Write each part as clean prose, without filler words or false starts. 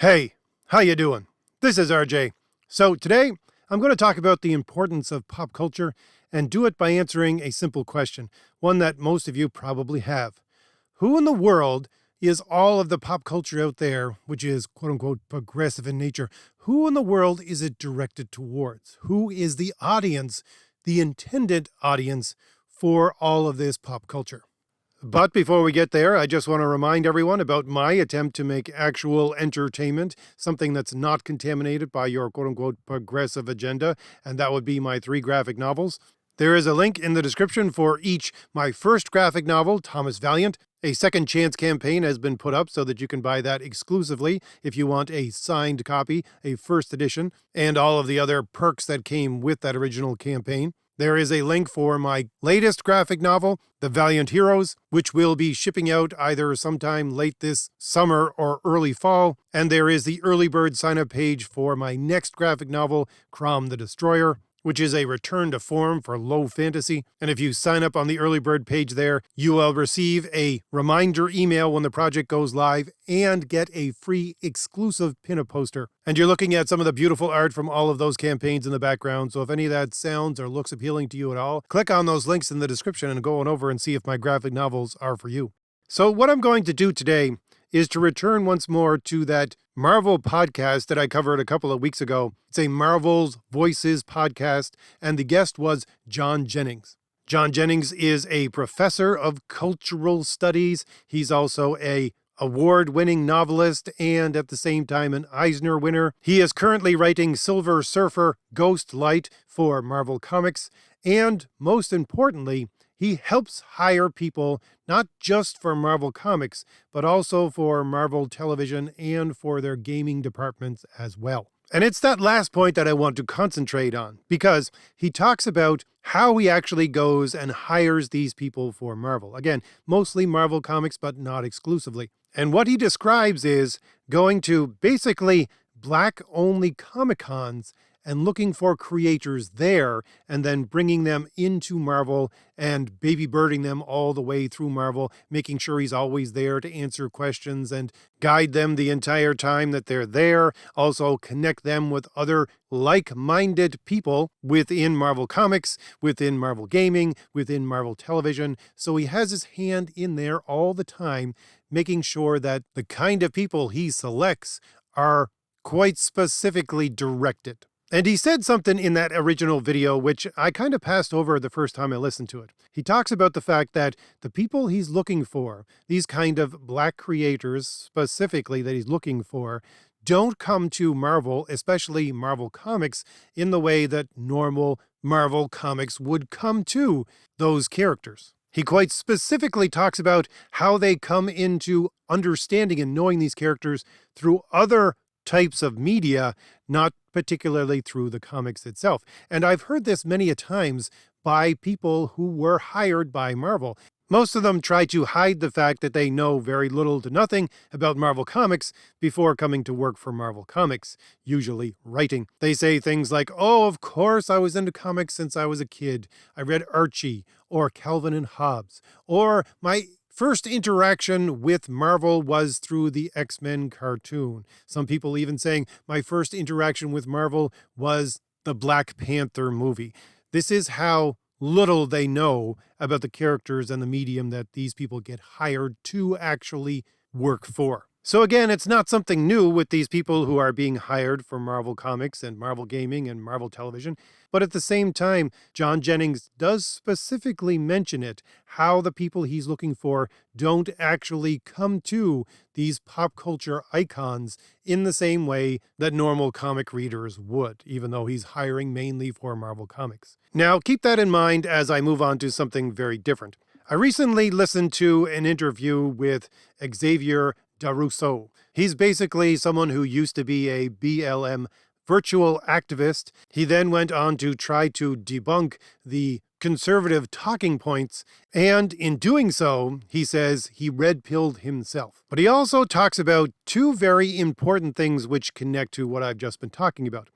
Hey, how you doing? This is RJ. So today, I'm going to talk about the importance of pop culture and do it by answering a simple question, one that most of you probably have. Who in the world is all of the pop culture out there, which is quote unquote progressive in nature? Who in the world is it directed towards? Who is the audience, the intended audience for all of this pop culture? But before we get there, I just want to remind everyone about my attempt to make actual entertainment, something that's not contaminated by your quote unquote progressive agenda, and that would be my 3 graphic novels. There is a link in the description for each. My first graphic novel, Thomas Valiant. A second chance campaign has been put up so that you can buy that exclusively if you want a signed copy, a first edition, and all of the other perks that came with that original campaign. There is a link for my latest graphic novel, The Valiant Heroes, which will be shipping out either sometime late this summer or early fall. And there is the early bird sign-up page for my next graphic novel, CROM the Destroyer, which is a return to form for low fantasy. And if you sign up on the early bird page there, you will receive a reminder email when the project goes live and get a free exclusive pinup poster. And you're looking at some of the beautiful art from all of those campaigns in the background. So if any of that sounds or looks appealing to you at all, click on those links in the description and go on over and see if my graphic novels are for you. So what I'm going to do today is to return once more to that Marvel podcast that I covered a couple of weeks ago. It's a Marvel's Voices podcast, and the guest was John Jennings. John Jennings is a professor of cultural studies. He's also an award-winning novelist and at the same time an Eisner winner. He is currently writing Silver Surfer Ghost Light for Marvel Comics, and most importantly, he helps hire people not just for Marvel Comics, but also for Marvel Television and for their gaming departments as well. And it's that last point that I want to concentrate on, because he talks about how he actually goes and hires these people for Marvel. Again, mostly Marvel Comics, but not exclusively. And what he describes is going to basically black-only Comic-Cons and looking for creators there and then bringing them into Marvel and baby birding them all the way through Marvel, making sure he's always there to answer questions and guide them the entire time that they're there. Also connect them with other like-minded people within Marvel Comics, within Marvel Gaming, within Marvel Television. So he has his hand in there all the time, making sure that the kind of people he selects are quite specifically directed. And he said something in that original video, which I kind of passed over the first time I listened to it. He talks about the fact that the people he's looking for, these kind of black creators specifically that he's looking for, don't come to Marvel, especially Marvel Comics, in the way that normal Marvel Comics would come to those characters. He quite specifically talks about how they come into understanding and knowing these characters through other types of media, not particularly through the comics itself. And I've heard this many a times by people who were hired by Marvel. Most of them try to hide the fact that they know very little to nothing about Marvel Comics before coming to work for Marvel Comics, usually writing. They say things like, oh, of course I was into comics since I was a kid. I read Archie or Calvin and Hobbes, or my first interaction with Marvel was through the X-Men cartoon. Some people even saying my first interaction with Marvel was the Black Panther movie. This is how little they know about the characters and the medium that these people get hired to actually work for. So again, it's not something new with these people who are being hired for Marvel Comics and Marvel Gaming and Marvel Television. But at the same time, John Jennings does specifically mention it, how the people he's looking for don't actually come to these pop culture icons in the same way that normal comic readers would, even though he's hiring mainly for Marvel Comics. Now, keep that in mind as I move on to something very different. I recently listened to an interview with Xavier Darousseau. He's basically someone who used to be a BLM virtual activist. He then went on to try to debunk the conservative talking points, and in doing so, he says he red-pilled himself. But he also talks about two very important things which connect to what I've just been talking about.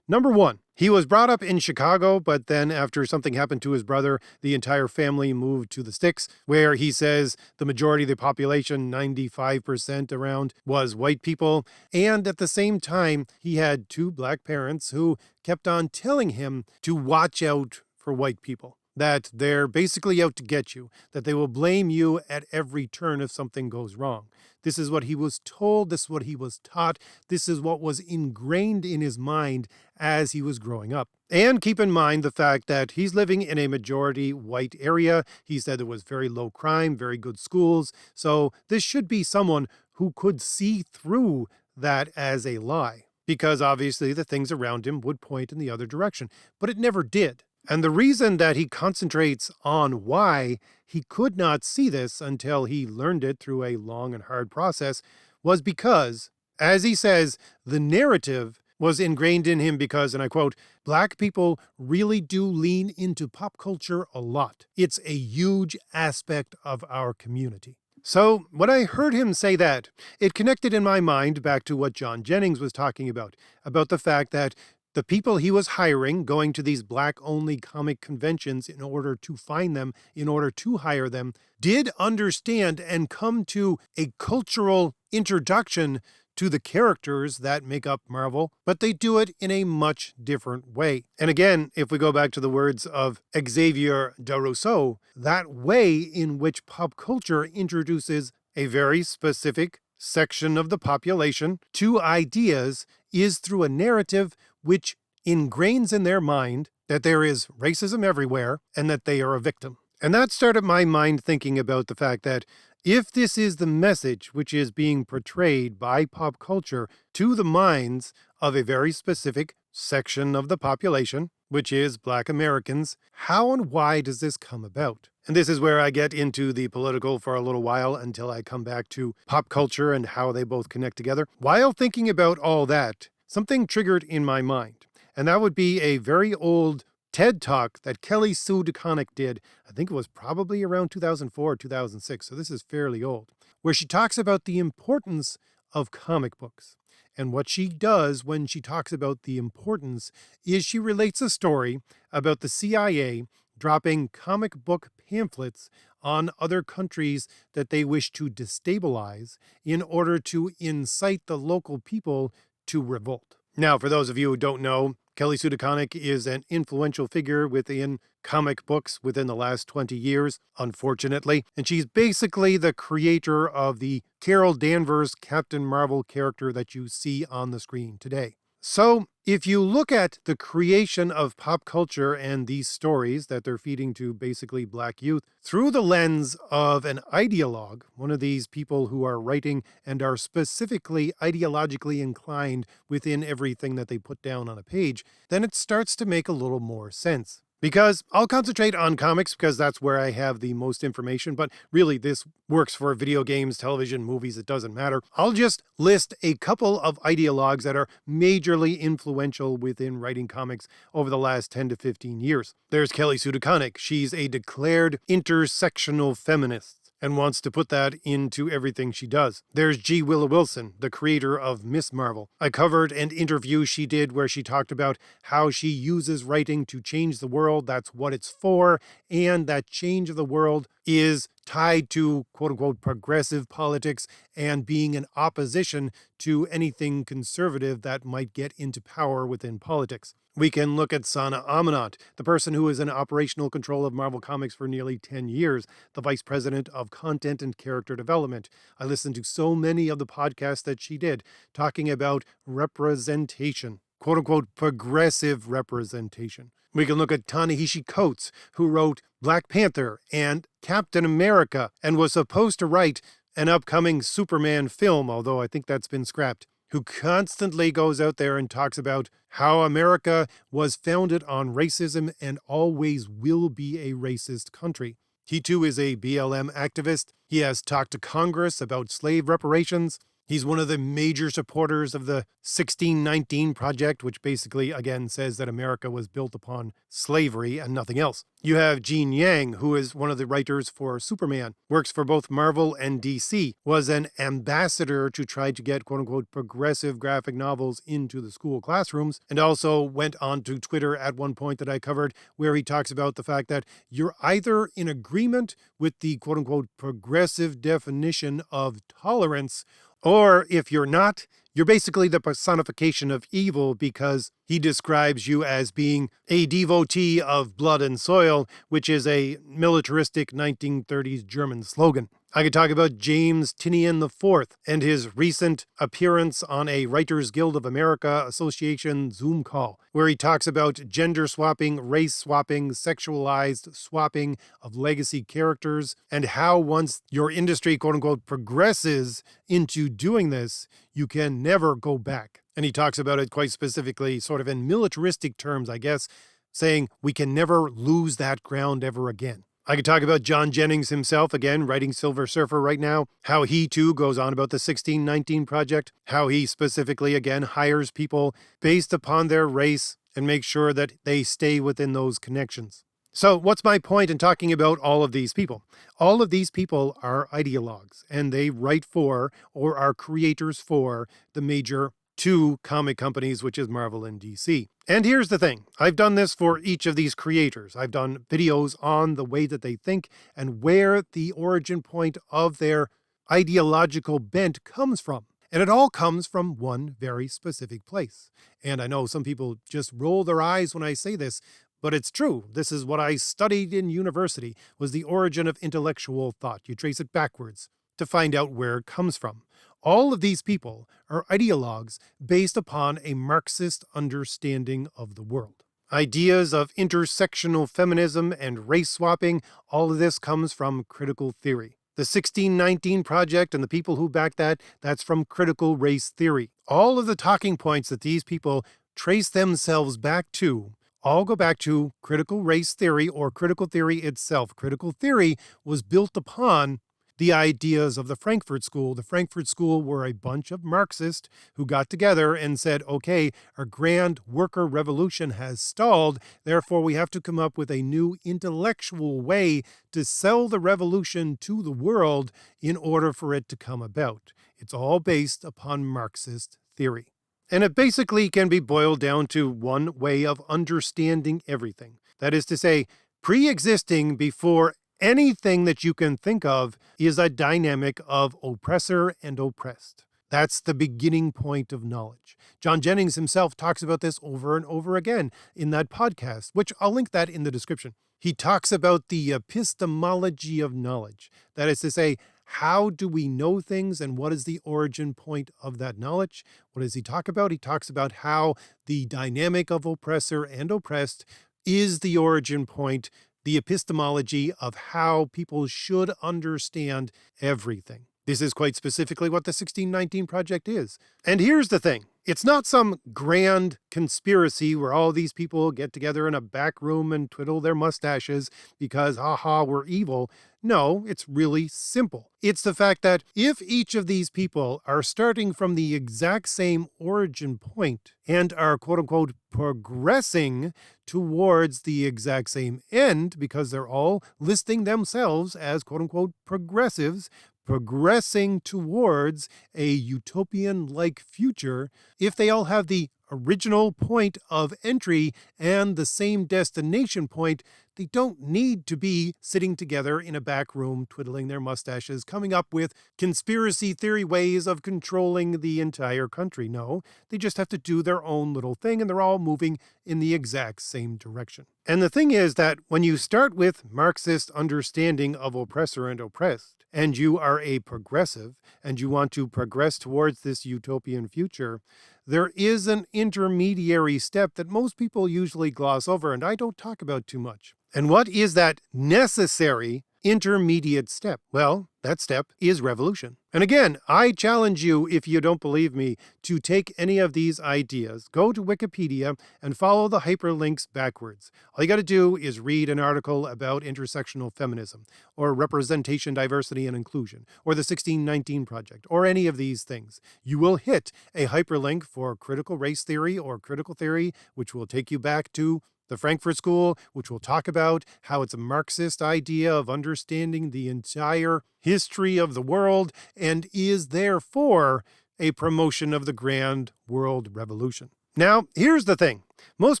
Number one, he was brought up in Chicago, but then after something happened to his brother, the entire family moved to the sticks, where he says the majority of the population, 95% around, was white people. And at the same time, he had two black parents who kept on telling him to watch out for white people, that they're basically out to get you, that they will blame you at every turn if something goes wrong. This is what he was told, this is what he was taught, this is what was ingrained in his mind as he was growing up. And keep in mind the fact that he's living in a majority white area. He said there was very low crime, very good schools. So this should be someone who could see through that as a lie, because obviously the things around him would point in the other direction. But it never did. And the reason that he concentrates on why he could not see this until he learned it through a long and hard process was because, as he says, the narrative was ingrained in him because, and I quote, "Black people really do lean into pop culture a lot. It's a huge aspect of our community." So when I heard him say that, it connected in my mind back to what John Jennings was talking about the fact that the people he was hiring, going to these black-only comic conventions in order to find them, in order to hire them, did understand and come to a cultural introduction to the characters that make up Marvel, but they do it in a much different way. And again, if we go back to the words of Xavier de Rousseau, that way in which pop culture introduces a very specific section of the population to ideas is through a narrative which ingrains in their mind that there is racism everywhere and that they are a victim. And that started my mind thinking about the fact that if this is the message which is being portrayed by pop culture to the minds of a very specific section of the population, which is Black Americans, how and why does this come about? And this is where I get into the political for a little while until I come back to pop culture and how they both connect together. While thinking about all that, something triggered in my mind, and that would be a very old TED Talk that Kelly Sue DeConnick did. I think it was probably around 2004 or 2006, so this is fairly old, where she talks about the importance of comic books. And what she does when she talks about the importance is she relates a story about the CIA dropping comic book pamphlets on other countries that they wish to destabilize in order to incite the local people to revolt. Now, for those of you who don't know, Kelly Sue DeConnick is an influential figure within comic books within the last 20 years, unfortunately. And she's basically the creator of the Carol Danvers Captain Marvel character that you see on the screen today. So, if you look at the creation of pop culture and these stories that they're feeding to basically Black youth through the lens of an ideologue, one of these people who are writing and are specifically ideologically inclined within everything that they put down on a page, then it starts to make a little more sense. Because I'll concentrate on comics because that's where I have the most information, but really this works for video games, television, movies, it doesn't matter. I'll just list a couple of ideologues that are majorly influential within writing comics over the last 10 to 15 years. There's Kelly Sue DeConnick. She's a declared intersectional feminist and wants to put that into everything she does. There's G. Willow Wilson, the creator of Miss Marvel. I covered an interview she did where she talked about how she uses writing to change the world, that's what it's for, and that change of the world is tied to quote-unquote progressive politics and being in opposition to anything conservative that might get into power within politics. We can look at Sana Amanat, the person who is in operational control of Marvel Comics for nearly 10 years, the vice president of content and character development. I listened to so many of the podcasts that she did talking about representation, quote unquote progressive representation. We can look at Ta-Nehisi Coates, who wrote Black Panther and Captain America and was supposed to write an upcoming Superman film, although I think that's been scrapped, who constantly goes out there and talks about how America was founded on racism and always will be a racist country. He too is a BLM activist. He has talked to Congress about slave reparations. He's one of the major supporters of the 1619 Project, which basically, again, says that America was built upon slavery and nothing else. You have Gene Yang, who is one of the writers for Superman, works for both Marvel and DC, was an ambassador to try to get quote-unquote progressive graphic novels into the school classrooms, and also went on to Twitter at one point that I covered, where he talks about the fact that you're either in agreement with the quote-unquote progressive definition of tolerance, or if you're not, you're basically the personification of evil, because he describes you as being a devotee of blood and soil, which is a militaristic 1930s German slogan. I could talk about James Tinian IV and his recent appearance on a Writers Guild of America Association Zoom call, where he talks about gender swapping, race swapping, sexualized swapping of legacy characters, and how once your industry, quote unquote, progresses into doing this, you can never go back. And he talks about it quite specifically, sort of in militaristic terms, I guess, saying we can never lose that ground ever again. I could talk about John Jennings himself, again, writing Silver Surfer right now, how he too goes on about the 1619 Project, how he specifically, again, hires people based upon their race and makes sure that they stay within those connections. So what's my point in talking about all of these people? All of these people are ideologues, and they write for or are creators for the major two comic companies, which is Marvel and DC. And here's the thing. I've done this for each of these creators. I've done videos on the way that they think and where the origin point of their ideological bent comes from. And it all comes from one very specific place. And I know some people just roll their eyes when I say this, but it's true. This is what I studied in university, was the origin of intellectual thought. You trace it backwards to find out where it comes from. All of these people are ideologues based upon a Marxist understanding of the world. Ideas of intersectional feminism and race swapping, all of this comes from critical theory. The 1619 Project and the people who back that, that's from critical race theory. All of the talking points that these people trace themselves back to all go back to critical race theory or critical theory itself. Critical theory was built upon the ideas of the Frankfurt School. The Frankfurt School were a bunch of Marxists who got together and said, okay, our grand worker revolution has stalled, therefore we have to come up with a new intellectual way to sell the revolution to the world in order for it to come about. It's all based upon Marxist theory. And it basically can be boiled down to one way of understanding everything. That is to say, pre-existing before anything that you can think of is a dynamic of oppressor and oppressed. That's the beginning point of knowledge. John Jennings himself talks about this over and over again in that podcast, which I'll link that in the description. He talks about the epistemology of knowledge. That is to say, how do we know things and what is the origin point of that knowledge? What does he talk about? He talks about how the dynamic of oppressor and oppressed is the origin point, the epistemology of how people should understand everything. This is quite specifically what the 1619 Project is. And here's the thing. It's not some grand conspiracy where all these people get together in a back room and twiddle their mustaches because, haha, we're evil. No, it's really simple. It's the fact that if each of these people are starting from the exact same origin point and are, quote unquote, progressing towards the exact same end, because they're all listing themselves as, quote unquote, progressives, progressing towards a utopian-like future, if they all have the original point of entry and the same destination point, they don't need to be sitting together in a back room, twiddling their mustaches, coming up with conspiracy theory ways of controlling the entire country. No, they just have to do their own little thing, and they're all moving in the exact same direction. And the thing is that when you start with Marxist understanding of oppressor and oppressed, and you are a progressive, and you want to progress towards this utopian future, there is an intermediary step that most people usually gloss over, and I don't talk about too much. And what is that necessary intermediate step? Well, that step is revolution. And again, I challenge you, if you don't believe me, to take any of these ideas, go to Wikipedia and follow the hyperlinks backwards. All you got to do is read an article about intersectional feminism, or representation, diversity, and inclusion, or the 1619 Project, or any of these things. You will hit a hyperlink for critical race theory or critical theory, which will take you back to the Frankfurt School, which will talk about how it's a Marxist idea of understanding the entire history of the world and is therefore a promotion of the grand world revolution. Now, here's the thing. Most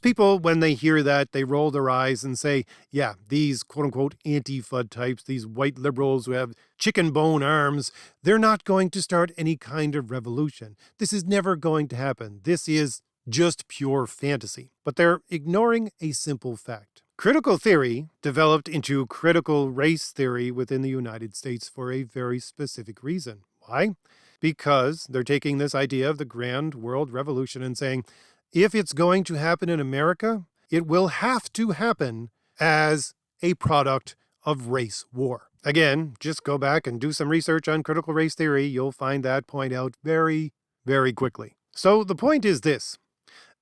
people, when they hear that, they roll their eyes and say, yeah, these quote-unquote Antifa types, these white liberals who have chicken bone arms, they're not going to start any kind of revolution. This is never going to happen. This is just pure fantasy. But they're ignoring a simple fact. Critical theory developed into critical race theory within the United States for a very specific reason. Why? Because they're taking this idea of the grand world revolution and saying, if it's going to happen in America, it will have to happen as a product of race war. Again, just go back and do some research on critical race theory. You'll find that point out very, very quickly. So the point is this.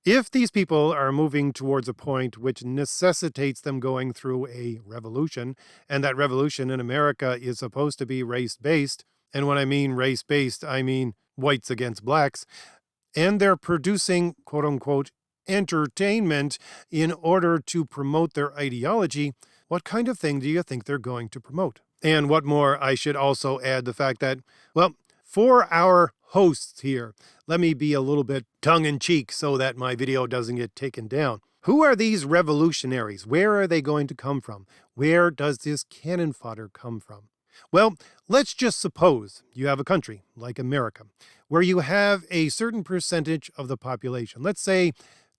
If these people are moving towards a point which necessitates them going through a revolution, and that revolution in America is supposed to be race-based, and when I mean race-based, I mean whites against blacks, and they're producing, quote-unquote, entertainment in order to promote their ideology, what kind of thing do you think they're going to promote? And what more, I should also add the fact that, well, for our hosts here, let me be a little bit tongue-in-cheek so that my video doesn't get taken down. Who are these revolutionaries? Where are they going to come from? Where does this cannon fodder come from? Well, let's just suppose you have a country like America, where you have a certain percentage of the population. Let's say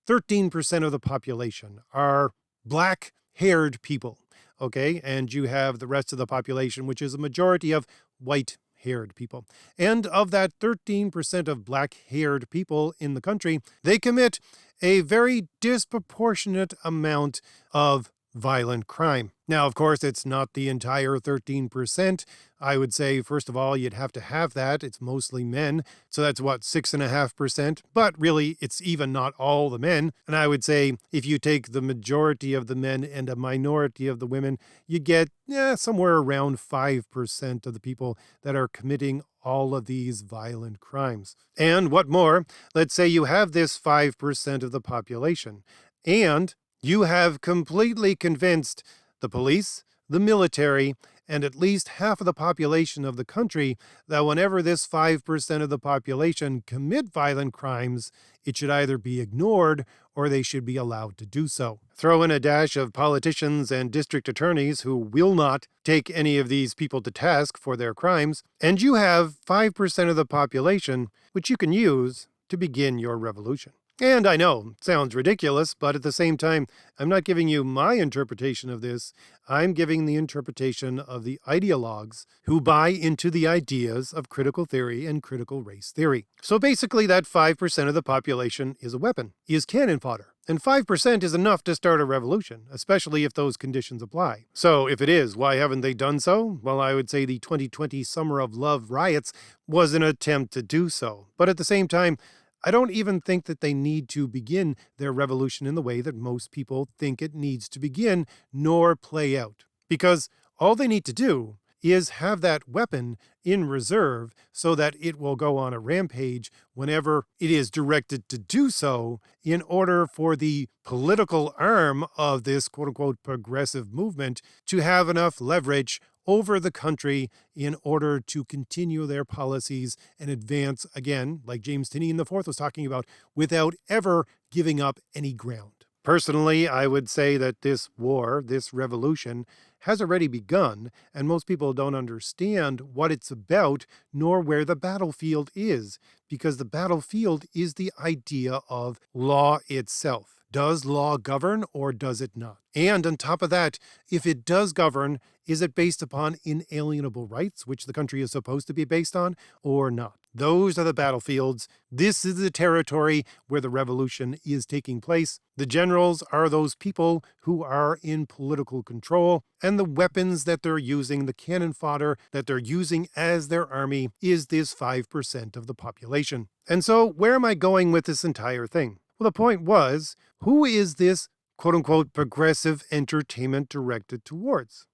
13% of the population are black-haired people, okay? And you have the rest of the population, which is a majority of white-haired people. And of that 13% of black-haired people in the country, they commit a very disproportionate amount of violent crime. Now, of course, it's not the entire 13%. I would say, first of all, you'd have to have that. It's mostly men. So that's what, 6.5%? But really, it's even not all the men. And I would say if you take the majority of the men and a minority of the women, you get somewhere around 5% of the people that are committing all of these violent crimes. And what more, let's say you have this 5% of the population, and you have completely convinced the police, the military, and at least half of the population of the country that whenever this 5% of the population commit violent crimes, it should either be ignored or they should be allowed to do so. Throw in a dash of politicians and district attorneys who will not take any of these people to task for their crimes, and you have 5% of the population which you can use to begin your revolution. And I know, it sounds ridiculous, but at the same time, I'm not giving you my interpretation of this. I'm giving the interpretation of the ideologues who buy into the ideas of critical theory and critical race theory. So basically, that 5% of the population is a weapon, is cannon fodder. And 5% is enough to start a revolution, especially if those conditions apply. So if it is, why haven't they done so? Well, I would say the 2020 Summer of Love riots was an attempt to do so. But at the same time, I don't even think that they need to begin their revolution in the way that most people think it needs to begin, nor play out. Because all they need to do is have that weapon in reserve so that it will go on a rampage whenever it is directed to do so, in order for the political arm of this quote-unquote progressive movement to have enough leverage over the country in order to continue their policies and advance, again, like James Tinian IV was talking about, without ever giving up any ground. Personally, I would say that this war, this revolution, has already begun, and most people don't understand what it's about nor where the battlefield is, because the battlefield is the idea of law itself. Does law govern or does it not? And on top of that, if it does govern, is it based upon inalienable rights, which the country is supposed to be based on, or not? Those are the battlefields. This is the territory where the revolution is taking place. The generals are those people who are in political control, and the weapons that they're using, the cannon fodder that they're using as their army, is this 5% of the population. And so, where am I going with this entire thing? Well, the point was, who is this quote-unquote progressive entertainment directed towards?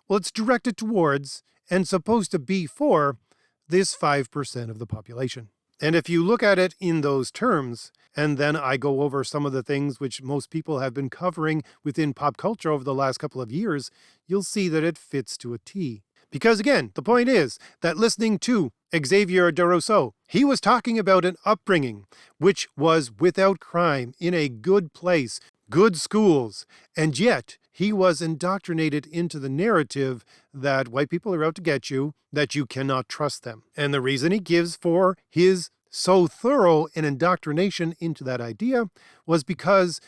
Well, it's directed towards and supposed to be for this 5% of the population. And if you look at it in those terms, and then I go over some of the things which most people have been covering within pop culture over the last couple of years, you'll see that it fits to a T. Because again, the point is that listening to Xavier de Rousseau, he was talking about an upbringing which was without crime, in a good place, good schools, and yet he was indoctrinated into the narrative that white people are out to get you, that you cannot trust them. And the reason he gives for his so thorough an indoctrination into that idea was because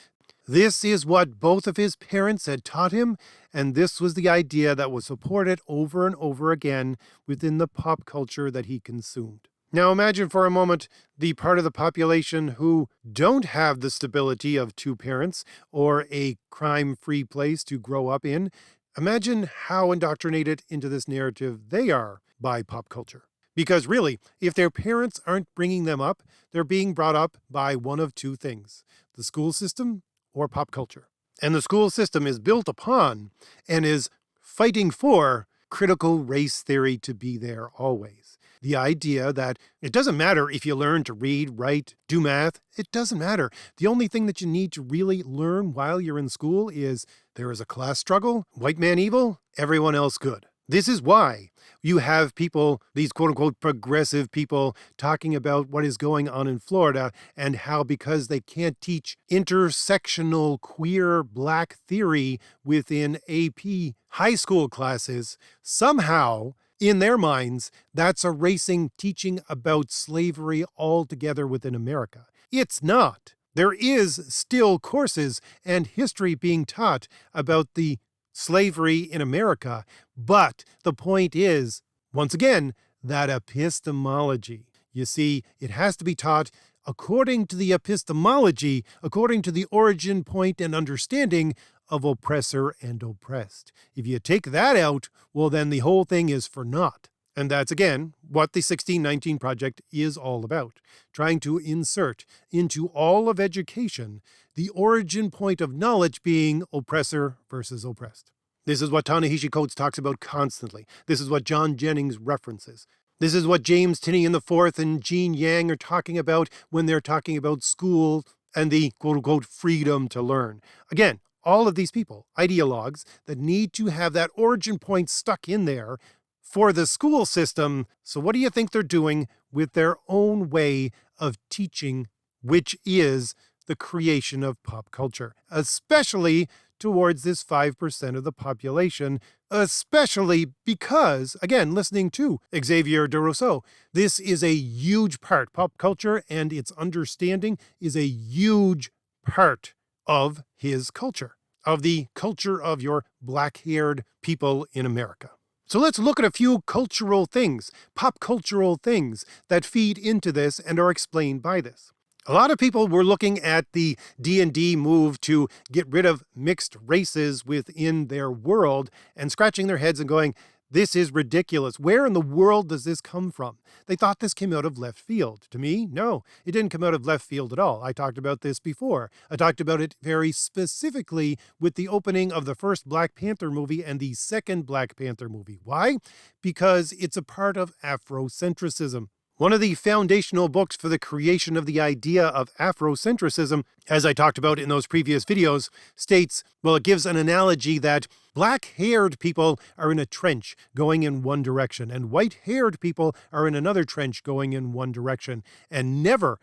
this is what both of his parents had taught him, and this was the idea that was supported over and over again within the pop culture that he consumed. Now imagine for a moment the part of the population who don't have the stability of two parents or a crime-free place to grow up in. Imagine how indoctrinated into this narrative they are by pop culture. Because really, if their parents aren't bringing them up, they're being brought up by one of two things: the school system or pop culture. And the school system is built upon and is fighting for critical race theory to be there always. The idea that it doesn't matter if you learn to read, write, do math. It doesn't matter. The only thing that you need to really learn while you're in school is there is a class struggle, white man evil, everyone else good. This is why you have people, these quote-unquote progressive people, talking about what is going on in Florida and how because they can't teach intersectional queer black theory within AP high school classes, somehow in their minds, that's erasing teaching about slavery altogether within America. It's not. There is still courses and history being taught about the slavery in America, but the point is, once again, that epistemology. You see, it has to be taught according to the epistemology, according to the origin point and understanding of oppressor and oppressed. If you take that out, well, then the whole thing is for naught. And that's, again, what the 1619 Project is all about, trying to insert into all of education the origin point of knowledge being oppressor versus oppressed. This is what Ta-Nehisi Coates talks about constantly. This is what John Jennings references. This is what James Tinian IV and Gene Yang are talking about when they're talking about school and the quote-unquote freedom to learn. Again, all of these people, ideologues, that need to have that origin point stuck in there for the school system. So what do you think they're doing with their own way of teaching, which is the creation of pop culture, especially towards this 5% of the population, especially because, again, listening to Xavier de Rousseau, this is a huge part. Pop culture and its understanding is a huge part of his culture, of the culture of your black-haired people in America. So let's look at a few cultural things, pop cultural things that feed into this and are explained by this. A lot of people were looking at the D&D move to get rid of mixed races within their world and scratching their heads and going, this is ridiculous. Where in the world does this come from? They thought this came out of left field. To me, no, it didn't come out of left field at all. I talked about this before. I talked about it very specifically with the opening of the first Black Panther movie and the second Black Panther movie. Why? Because it's a part of Afrocentrism. One of the foundational books for the creation of the idea of Afrocentrism, as I talked about in those previous videos, states, well, it gives an analogy that black-haired people are in a trench going in one direction, and white-haired people are in another trench going in one direction, and never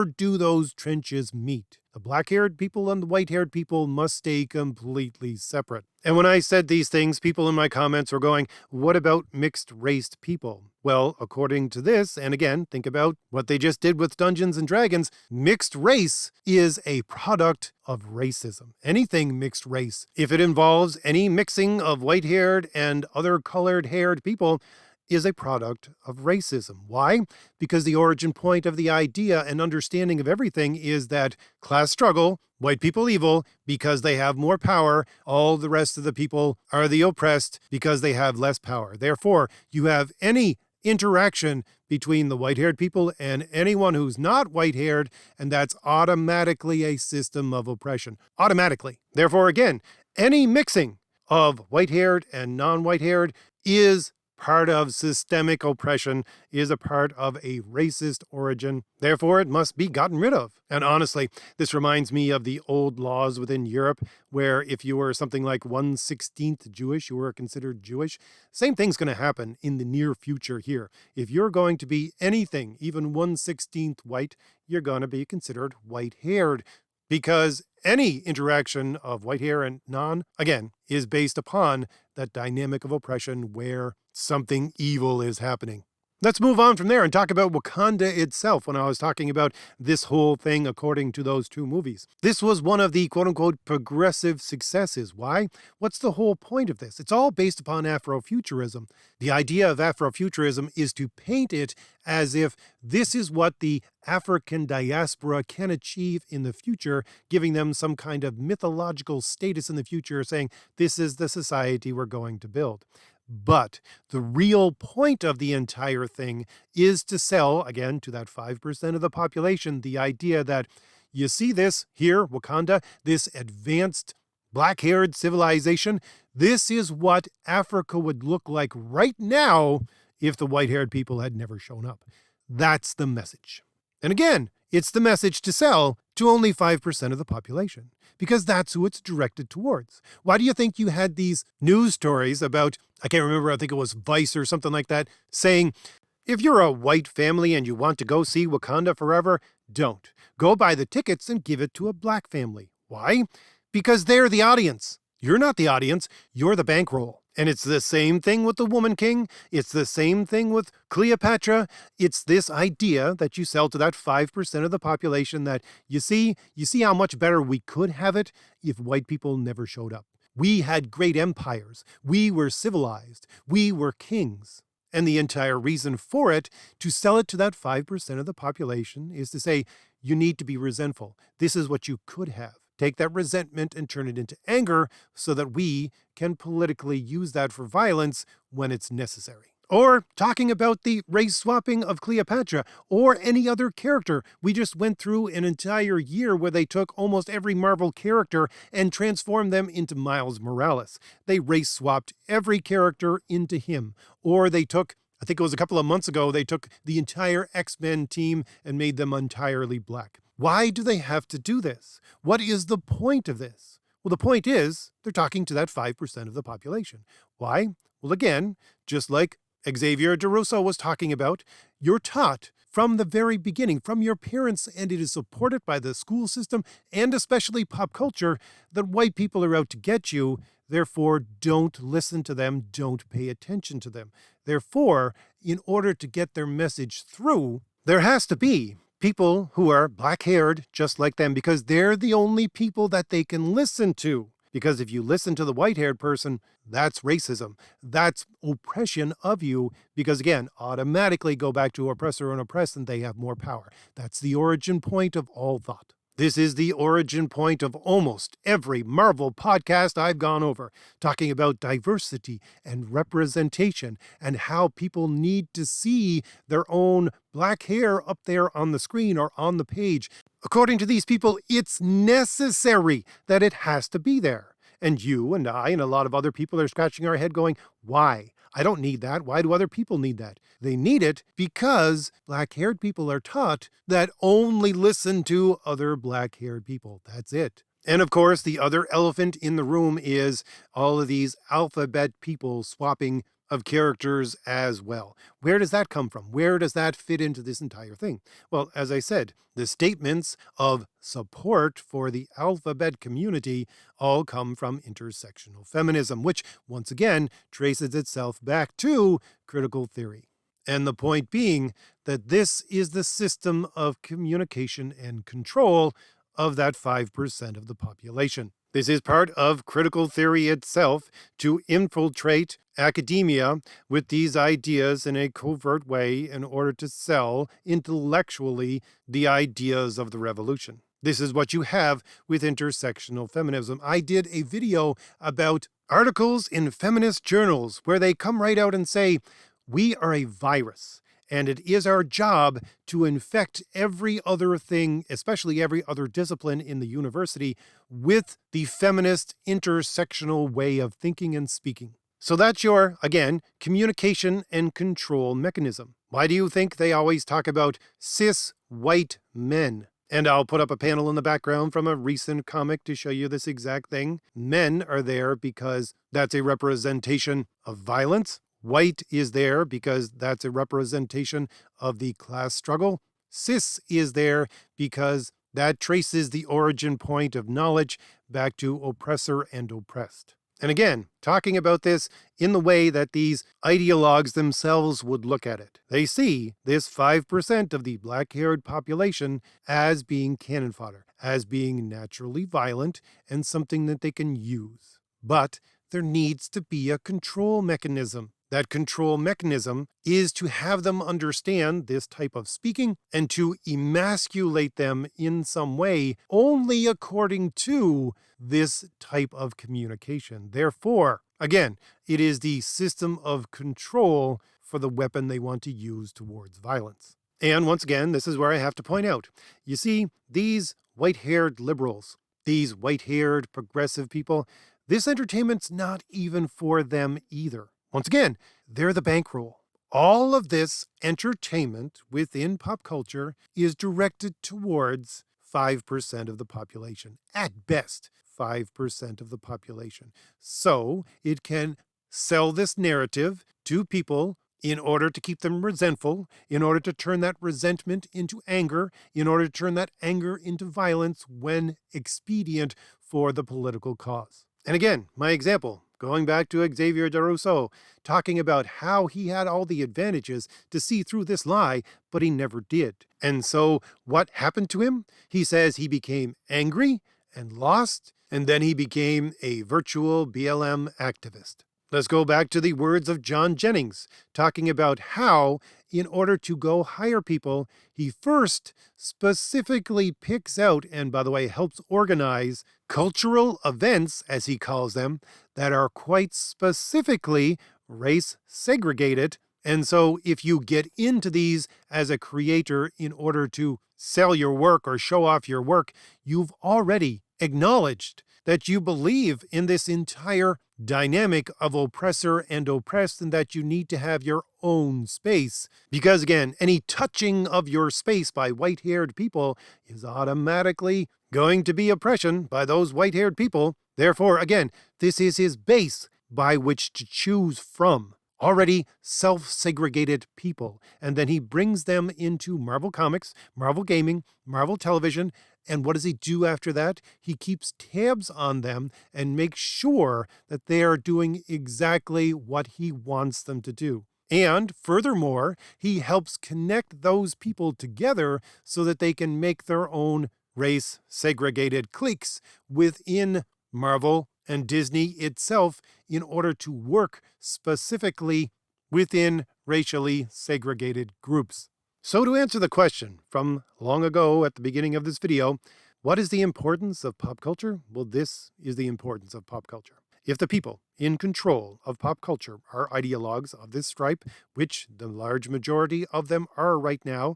do those trenches meet. The black-haired people and the white-haired people must stay completely separate. And when I said these things, people in my comments were going, what about mixed-raced people? Well, according to this, and again, think about what they just did with Dungeons and Dragons, mixed race is a product of racism. Anything mixed race, if it involves any mixing of white-haired and other colored-haired people, is a product of racism. Why? Because the origin point of the idea and understanding of everything is that class struggle, white people evil because they have more power, all the rest of the people are the oppressed because they have less power. Therefore, you have any interaction between the white-haired people and anyone who's not white-haired, and that's automatically a system of oppression. Automatically. Therefore, again, any mixing of white-haired and non-white-haired is part of systemic oppression, is a part of a racist origin. Therefore, it must be gotten rid of. And honestly, this reminds me of the old laws within Europe, where if you were something like 1/16 Jewish, you were considered Jewish. Same thing's going to happen in the near future here. If you're going to be anything, even 1/16 white, you're going to be considered white-haired. Because any interaction of white hair and non, again, is based upon that dynamic of oppression where something evil is happening. Let's move on from there and talk about Wakanda itself when I was talking about this whole thing according to those two movies. This was one of the quote-unquote progressive successes. Why? What's the whole point of this? It's all based upon Afrofuturism. The idea of Afrofuturism is to paint it as if this is what the African diaspora can achieve in the future, giving them some kind of mythological status in the future, saying this is the society we're going to build. But the real point of the entire thing is to sell, again, to that 5% of the population, the idea that you see this here, Wakanda, this advanced black-haired civilization. This is what Africa would look like right now if the white-haired people had never shown up. That's the message. And again, it's the message to sell to only 5% of the population, because that's who it's directed towards. Why do you think you had these news stories about, I can't remember, I think it was Vice or something like that, saying, if you're a white family and you want to go see Wakanda Forever, don't. Go buy the tickets and give it to a black family. Why? Because they're the audience. You're not the audience, you're the bankroll. And it's the same thing with the Woman King. It's the same thing with Cleopatra. It's this idea that you sell to that 5% of the population that, you see how much better we could have it if white people never showed up. We had great empires. We were civilized. We were kings. And the entire reason for it, to sell it to that 5% of the population, is to say, you need to be resentful. This is what you could have. Take that resentment and turn it into anger so that we can politically use that for violence when it's necessary. Or talking about the race swapping of Cleopatra or any other character. We just went through an entire year where they took almost every Marvel character and transformed them into Miles Morales. They race swapped every character into him. Or they took, I think it was a couple of months ago, they took the entire X-Men team and made them entirely black. Why do they have to do this? What is the point of this? Well, the point is they're talking to that 5% of the population. Why? Well, again, just like Xavier DeRusso was talking about, you're taught from the very beginning, from your parents, and it is supported by the school system and especially pop culture, that white people are out to get you. Therefore, don't listen to them. Don't pay attention to them. Therefore, in order to get their message through, there has to be people who are black-haired just like them, because they're the only people that they can listen to. Because if you listen to the white-haired person, that's racism. That's oppression of you, because again, automatically go back to oppressor and oppressed, and they have more power. That's the origin point of all thought. This is the origin point of almost every Marvel podcast I've gone over, talking about diversity and representation and how people need to see their own black hair up there on the screen or on the page. According to these people, it's necessary that it has to be there. And you and I and a lot of other people are scratching our head going, why? I don't need that. Why do other people need that? They need it because black-haired people are taught that only listen to other black-haired people. That's it. And of course, the other elephant in the room is all of these alphabet people swapping of characters as well. Where does that come from? Where does that fit into this entire thing? Well, as I said, the statements of support for the alphabet community all come from intersectional feminism, which once again traces itself back to critical theory. And the point being that this is the system of communication and control of that 5% of the population. This is part of critical theory itself to infiltrate academia with these ideas in a covert way in order to sell intellectually the ideas of the revolution. This is what you have with intersectional feminism. I did a video about articles in feminist journals where they come right out and say, we are a virus, and it is our job to infect every other thing, especially every other discipline in the university, with the feminist intersectional way of thinking and speaking. So that's your, again, communication and control mechanism. Why do you think they always talk about cis white men? And I'll put up a panel in the background from a recent comic to show you this exact thing. Men are there because that's a representation of violence. White is there because that's a representation of the class struggle. Cis is there because that traces the origin point of knowledge back to oppressor and oppressed. And again, talking about this in the way that these ideologues themselves would look at it. They see this 5% of the black-haired population as being cannon fodder, as being naturally violent and something that they can use. But there needs to be a control mechanism. That control mechanism is to have them understand this type of speaking and to emasculate them in some way only according to this type of communication. Therefore, again, it is the system of control for the weapon they want to use towards violence. And once again, this is where I have to point out, you see, these white-haired liberals, these white-haired progressive people, this entertainment's not even for them either. Once again, they're the bankroll. All of this entertainment within pop culture is directed towards 5% of the population. At best, 5% of the population. So it can sell this narrative to people in order to keep them resentful, in order to turn that resentment into anger, in order to turn that anger into violence when expedient for the political cause. And again, my example, going back to Xavier de Rousseau, talking about how he had all the advantages to see through this lie, but he never did. And so what happened to him? He says he became angry and lost, and then he became a virtual BLM activist. Let's go back to the words of John Jennings, talking about how, in order to go hire people, he first specifically picks out, and by the way, helps organize cultural events, as he calls them, that are quite specifically race segregated. And so if you get into these as a creator in order to sell your work or show off your work, you've already acknowledged that you believe in this entire dynamic of oppressor and oppressed, and that you need to have your own space. Because again, any touching of your space by white-haired people is automatically going to be oppression by those white-haired people. Therefore, again, this is his base by which to choose from. Already self-segregated people. And then he brings them into Marvel Comics, Marvel Gaming, Marvel Television. And what does he do after that? He keeps tabs on them and makes sure that they are doing exactly what he wants them to do. And furthermore, he helps connect those people together so that they can make their own race-segregated cliques within Marvel and Disney itself in order to work specifically within racially segregated groups. So to answer the question from long ago at the beginning of this video, what is the importance of pop culture? Well, this is the importance of pop culture. If the people in control of pop culture are ideologues of this stripe, which the large majority of them are right now,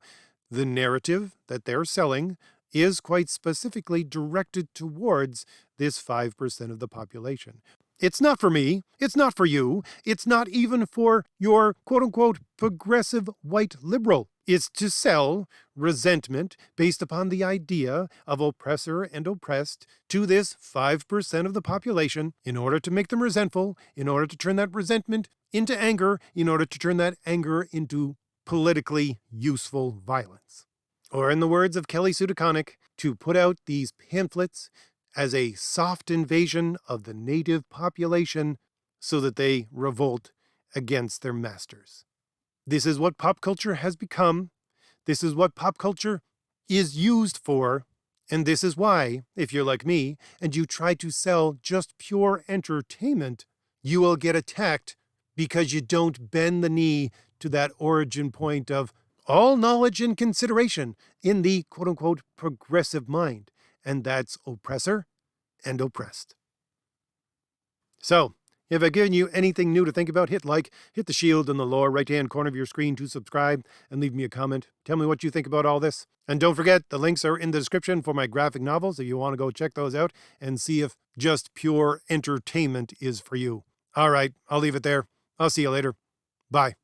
the narrative that they're selling is quite specifically directed towards this 5% of the population. It's not for me. It's not for you. It's not even for your quote-unquote progressive white liberal. is to sell resentment based upon the idea of oppressor and oppressed to this 5% of the population in order to make them resentful, in order to turn that resentment into anger, in order to turn that anger into politically useful violence. Or in the words of Kelly Sue DeConnick, to put out these pamphlets as a soft invasion of the native population so that they revolt against their masters. This is what pop culture has become. This is what pop culture is used for. And this is why, if you're like me and you try to sell just pure entertainment, you will get attacked because you don't bend the knee to that origin point of all knowledge and consideration in the quote-unquote progressive mind. And that's oppressor and oppressed. So, if I've given you anything new to think about, hit like, hit the shield in the lower right-hand corner of your screen to subscribe, and leave me a comment. Tell me what you think about all this. And don't forget, the links are in the description for my graphic novels if you want to go check those out and see if just pure entertainment is for you. All right, I'll leave it there. I'll see you later. Bye.